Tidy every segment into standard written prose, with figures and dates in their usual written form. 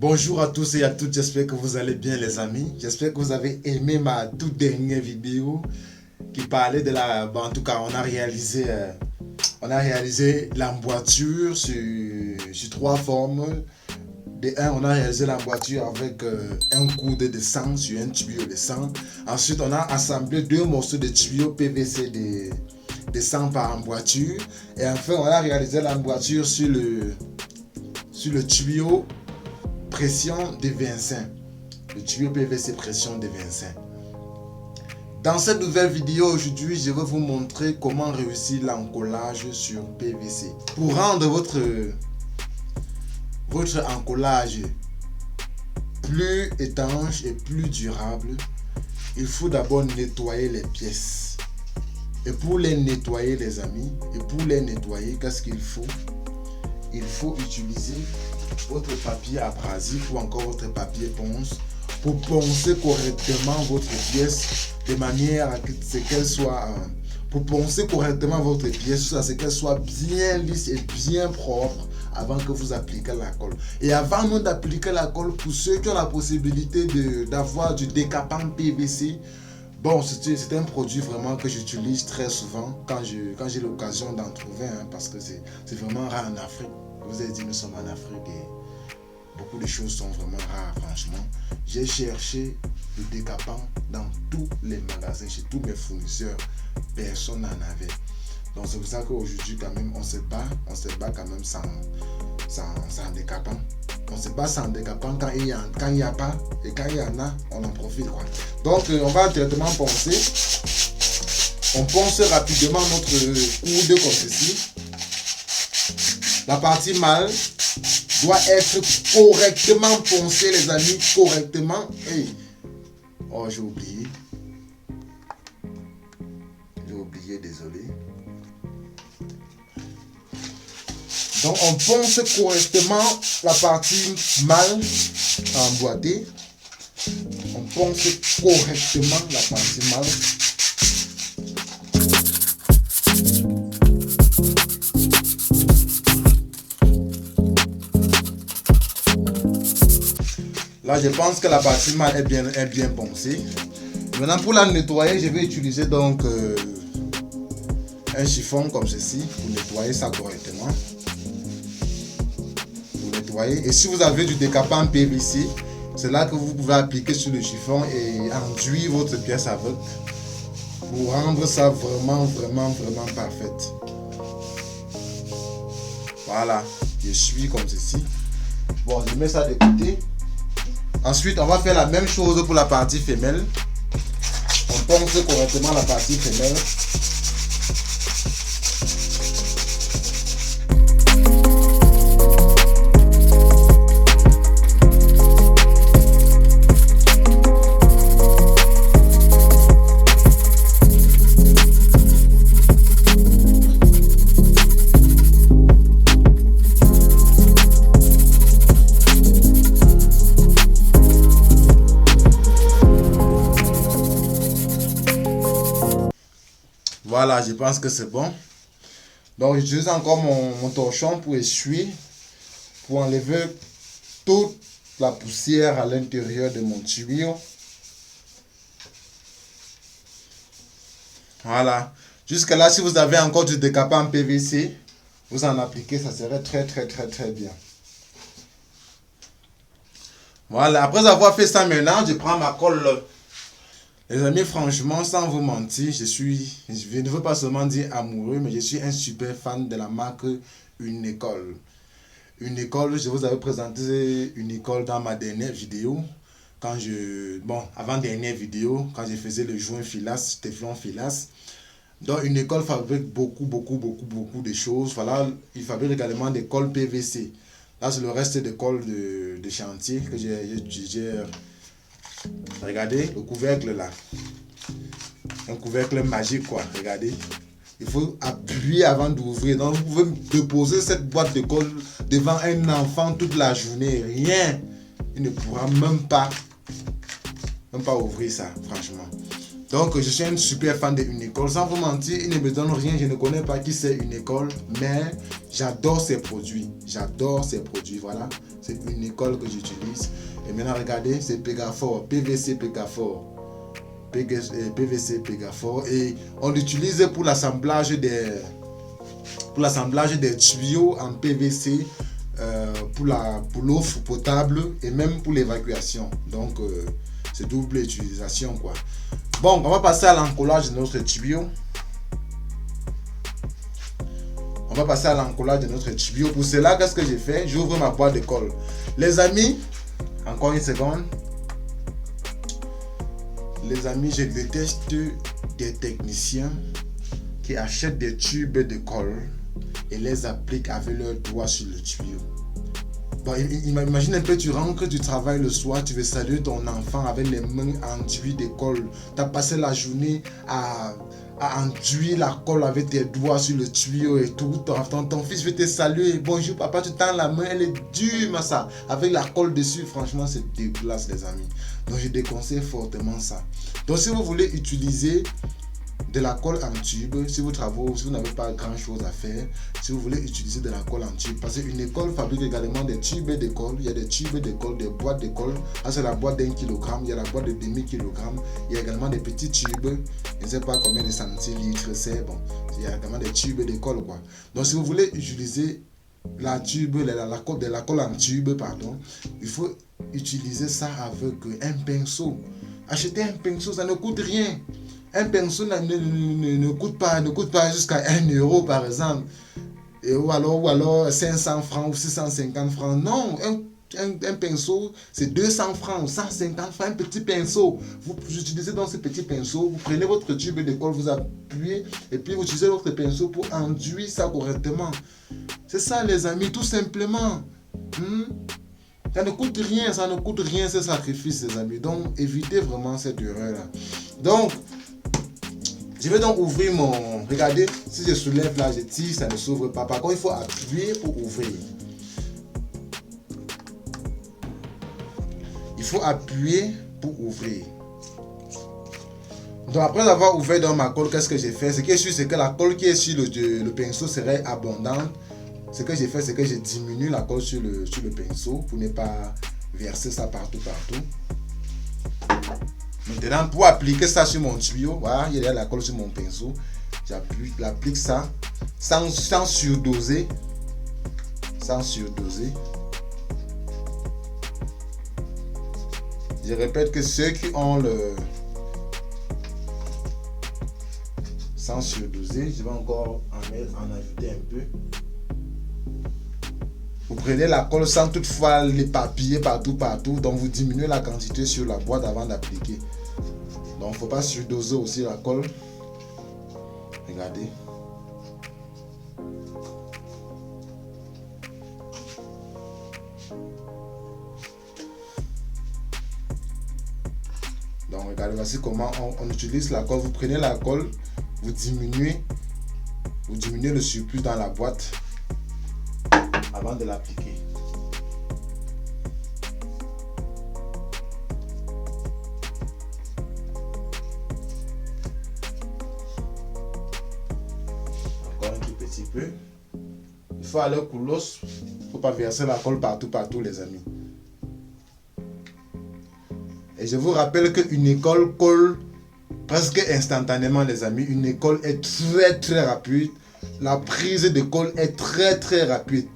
Bonjour à tous et à toutes, j'espère que vous allez bien les amis. J'espère que vous avez aimé ma toute dernière vidéo qui parlait de la... Bon, en tout cas, on a réalisé l'emboîture sur trois formes. De un, on a réalisé l'emboîture avec un coude de sang sur un tuyau de sang. Ensuite, on a assemblé deux morceaux de tuyau PVC de sang par emboîture. Et enfin, on a réalisé l'emboîture sur le tuyau pression de Vincent. Le tuyau PVC pression de Vincent. Dans cette nouvelle vidéo aujourd'hui, je vais vous montrer comment réussir l'encollage sur PVC. Pour rendre votre encollage plus étanche et plus durable, il faut d'abord nettoyer les pièces. Et pour les nettoyer les amis, qu'est-ce qu'il faut? Il faut utiliser votre papier abrasif ou encore votre papier ponce pour poncer correctement votre pièce de manière à ce qu'elle soit qu'elle soit bien lisse et bien propre avant que vous appliquez la colle. Et avant même d'appliquer la colle, pour ceux qui ont la possibilité d'avoir du décapant PVC, bon, c'est un produit vraiment que j'utilise très souvent quand j'ai l'occasion d'en trouver, parce que c'est vraiment rare en Afrique. Je vous ai dit, nous sommes en Afrique et beaucoup de choses sont vraiment rares, franchement. J'ai cherché le décapant dans tous les magasins, chez tous mes fournisseurs. Personne n'en avait. Donc c'est pour ça qu'aujourd'hui, quand même, on se bat quand même sans décapant. On se bat sans décapant quand il n'y a pas, et quand il y en a, on en profite, quoi. Donc on va directement poncer. On ponce rapidement notre coude comme ceci. La partie mâle doit être correctement poncée, les amis, correctement. Hey. Oh, j'ai oublié. Désolé. Donc, on ponce correctement la partie mâle emboîtée. On ponce correctement la partie mâle. Là, je pense que la partie mâle est bien poncée. Maintenant, pour la nettoyer, je vais utiliser donc un chiffon comme ceci pour nettoyer ça correctement. Et si vous avez du décapant PVC, c'est là que vous pouvez appliquer sur le chiffon et enduire votre pièce avec pour rendre ça vraiment parfaite. Voilà, je suis comme ceci. Bon, je mets ça de côté. Ensuite, on va faire la même chose pour la partie femelle. On ponce correctement la partie femelle. Voilà, je pense que c'est bon. Donc, j'utilise encore mon torchon pour essuyer, pour enlever toute la poussière à l'intérieur de mon tuyau. Voilà. Jusque là, si vous avez encore du décapant PVC, vous en appliquez, ça serait très bien. Voilà, après avoir fait ça maintenant, je prends ma colle. Les amis, franchement, sans vous mentir, je ne veux pas seulement dire amoureux, mais je suis un super fan de la marque Unicol. Unicol, je vous avais présenté Unicol dans ma dernière vidéo. Avant-dernière vidéo, quand je faisais le joint filasse, téflon filasse. Donc Unicol fabrique beaucoup de choses. Voilà, il fabrique également des colles PVC. Là, c'est le reste des colles de chantier que j'ai. Regardez le couvercle là. Un couvercle magique, quoi. Regardez. Il faut appuyer avant d'ouvrir. Donc vous pouvez déposer cette boîte de colle devant un enfant toute la journée. Rien. Il ne pourra même pas ouvrir ça, franchement. Donc je suis un super fan de Unicol. Sans vous mentir, il ne me donne rien. Je ne connais pas qui c'est Unicol, mais j'adore ses produits. J'adore ses produits. Voilà, c'est Unicol que j'utilise. Et maintenant regardez, c'est Pegafor, PVC Pegafor. PVC Pegafor. Et on l'utilise pour l'assemblage des tuyaux en PVC, pour l'eau potable et même pour l'évacuation. Donc c'est double utilisation quoi. Bon, on va passer à l'encollage de notre tuyau. Pour cela, qu'est-ce que j'ai fait? J'ouvre ma boîte de colle. Les amis, encore une seconde. Les amis, je déteste des techniciens qui achètent des tubes de colle et les appliquent avec leurs doigts sur le tuyau. Bon, imagine un peu, tu rentres du travail le soir, tu veux saluer ton enfant avec les mains enduites de colle. Tu as passé la journée à enduire la colle avec tes doigts sur le tuyau et tout. Ton fils veut te saluer. Bonjour papa, tu tends la main, elle est dure, mais ça, avec la colle dessus. Franchement, c'est dégueulasse les amis. Donc je déconseille fortement ça. Donc si vous voulez utiliser de la colle en tube, si vous n'avez pas grand chose à faire, si vous voulez utiliser de la colle en tube, parce qu'une école fabrique également des tubes de colle. Il y a des tubes de colle, des boîtes de colle. Là c'est la boîte d'1 kg, il y a la boîte de demi-kilogramme, il y a également des petits tubes, je ne sais pas combien de centilitres c'est, bon, il y a également des tubes de colle quoi. Donc si vous voulez utiliser la colle en tube, pardon, il faut utiliser ça avec un pinceau. Acheter un pinceau, ça ne coûte rien. Un pinceau ne coûte pas jusqu'à 1 euro par exemple, ou alors 500 francs ou 650 francs. Non, un pinceau c'est 200 francs, 150 francs, un petit pinceau. Vous utilisez donc ce petit pinceau, vous prenez votre tube de colle, vous appuyez et puis vous utilisez votre pinceau pour enduire ça correctement. C'est ça les amis, tout simplement. Ça ne coûte rien ce sacrifice les amis. Donc évitez vraiment cette erreur là. Donc je vais donc ouvrir mon... Regardez, si je soulève là, je tire, ça ne s'ouvre pas. Par contre, il faut appuyer pour ouvrir. Il faut appuyer pour ouvrir. Donc après avoir ouvert dans ma colle, qu'est-ce que j'ai fait? Ce qui est sûr, c'est que la colle qui est sur le pinceau serait abondante. Ce que j'ai fait, c'est que j'ai diminué la colle sur le pinceau pour ne pas verser ça partout. Maintenant, pour appliquer ça sur mon tuyau, voilà, il y a la colle sur mon pinceau. J'applique ça sans surdoser. Je répète que ceux qui ont le... Sans surdoser, je vais encore en ajouter un peu. Vous prenez la colle sans toutefois l'éparpiller partout. Donc vous diminuez la quantité sur la boîte avant d'appliquer. Donc il ne faut pas surdoser aussi la colle. Regardez. Donc regardez, voici comment on utilise la colle. Vous prenez la colle, vous diminuez le surplus dans la boîte avant de l'appliquer. Encore un tout petit peu. Il faut aller pour l'os. Il ne faut pas verser la colle partout les amis. Et je vous rappelle qu'une école colle presque instantanément les amis. Une école est très rapide. La prise de colle est très rapide.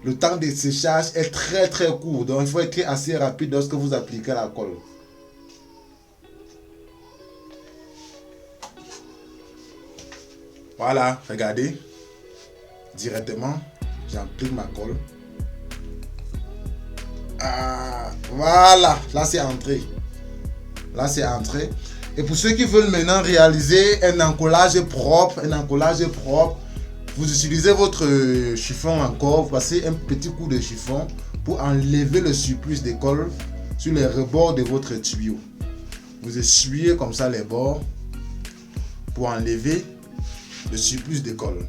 Le temps de séchage est très court. Donc il faut être assez rapide lorsque vous appliquez la colle. Voilà, regardez. Directement, j'applique ma colle. Voilà, là c'est entré. Et pour ceux qui veulent maintenant réaliser un encollage propre, vous utilisez votre chiffon encore, vous passez un petit coup de chiffon pour enlever le surplus de colle sur les rebords de votre tuyau. Vous essuyez comme ça les bords pour enlever le surplus de colle.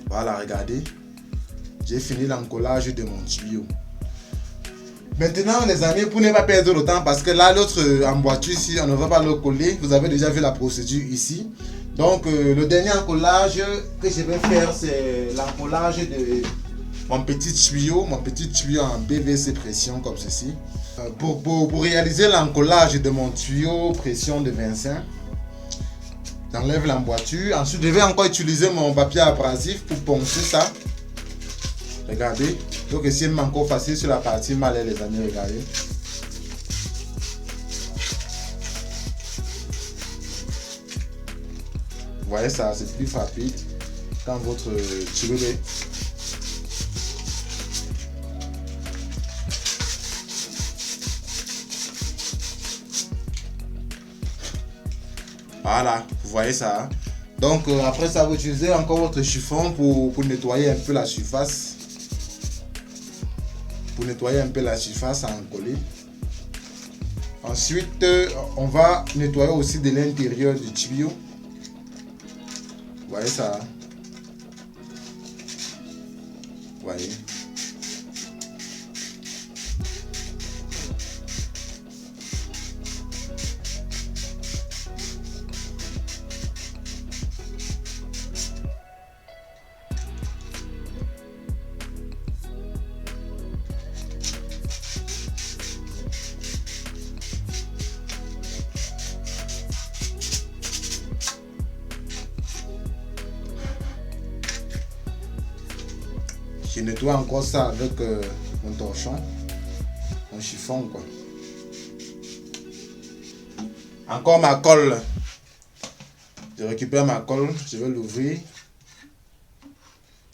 Voilà, regardez. J'ai fini l'encollage de mon tuyau. Maintenant les amis, pour ne pas perdre le temps, parce que là l'autre emboîture ici, on ne va pas le coller. Vous avez déjà vu la procédure ici. Donc le dernier encollage que je vais faire, c'est l'encollage de mon petit tuyau en PVC pression comme ceci. Pour réaliser l'encollage de mon tuyau pression de 25, j'enlève l'emboîture. Ensuite je vais encore utiliser mon papier abrasif pour poncer ça. Regardez, donc ici c'est encore facile sur la partie mâle les amis, regardez. Vous voyez ça, c'est plus rapide quand votre tuyau est. Voilà, vous voyez ça. Donc après ça, vous utilisez encore votre chiffon pour nettoyer un peu la surface. Pour nettoyer un peu la surface à encoller. Ensuite, on va nettoyer aussi de l'intérieur du tuyau. Vous voyez ça? Vous voyez? Je nettoie encore ça avec mon torchon, mon chiffon quoi. Encore ma colle. Je récupère ma colle, je vais l'ouvrir.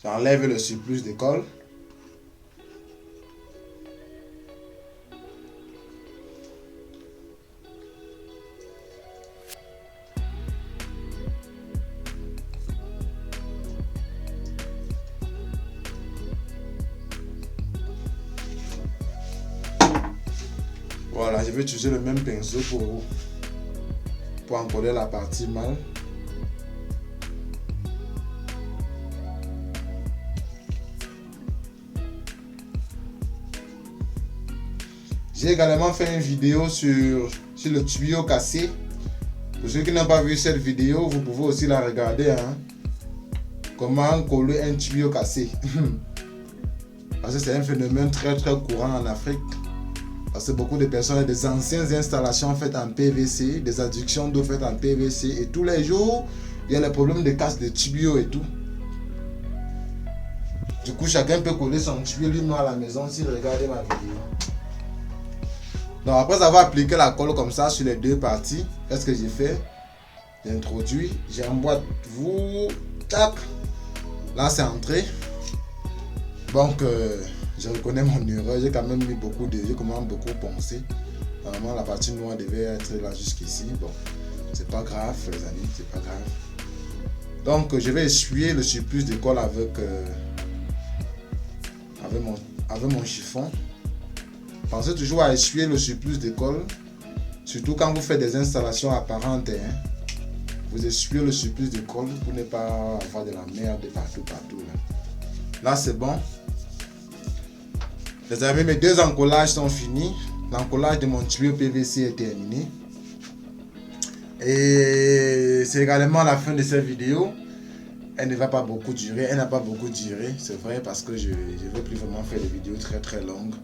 J'enlève le surplus de colle. Voilà, je vais utiliser le même pinceau pour encoller la partie mâle. J'ai également fait une vidéo sur le tuyau cassé. Pour ceux qui n'ont pas vu cette vidéo, vous pouvez aussi la regarder. Hein. Comment coller un tuyau cassé. Parce que c'est un phénomène très courant en Afrique. Parce que beaucoup de personnes ont des anciennes installations faites en PVC, des adductions d'eau faites en PVC et tous les jours, il y a les problèmes de casse de tuyaux et tout. Du coup, chacun peut coller son tuyau lui-même à la maison s'il regarde ma vidéo. Donc après avoir appliqué la colle comme ça sur les deux parties, qu'est-ce que j'ai fait? J'introduis, j'emboîte, vous, tac. Là c'est entré. Donc je reconnais mon erreur, j'ai quand même mis j'ai quand même beaucoup poncé. Normalement la partie noire devait être là jusqu'ici. Bon, c'est pas grave les amis, c'est pas grave. Donc je vais essuyer le surplus de colle avec mon chiffon. Pensez toujours à essuyer le surplus de colle, surtout quand vous faites des installations apparentes. Hein. Vous essuyez le surplus de colle pour ne pas avoir de la merde partout. Là c'est bon. Les amis, mes deux encollages sont finis. L'encollage de mon tuyau PVC est terminé. Et c'est également la fin de cette vidéo. Elle ne va pas beaucoup durer. Elle n'a pas beaucoup duré, c'est vrai, parce que je ne veux plus vraiment faire des vidéos très longues.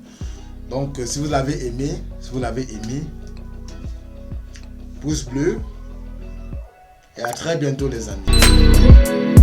Donc si vous l'avez aimé, pouce bleu. Et à très bientôt les amis.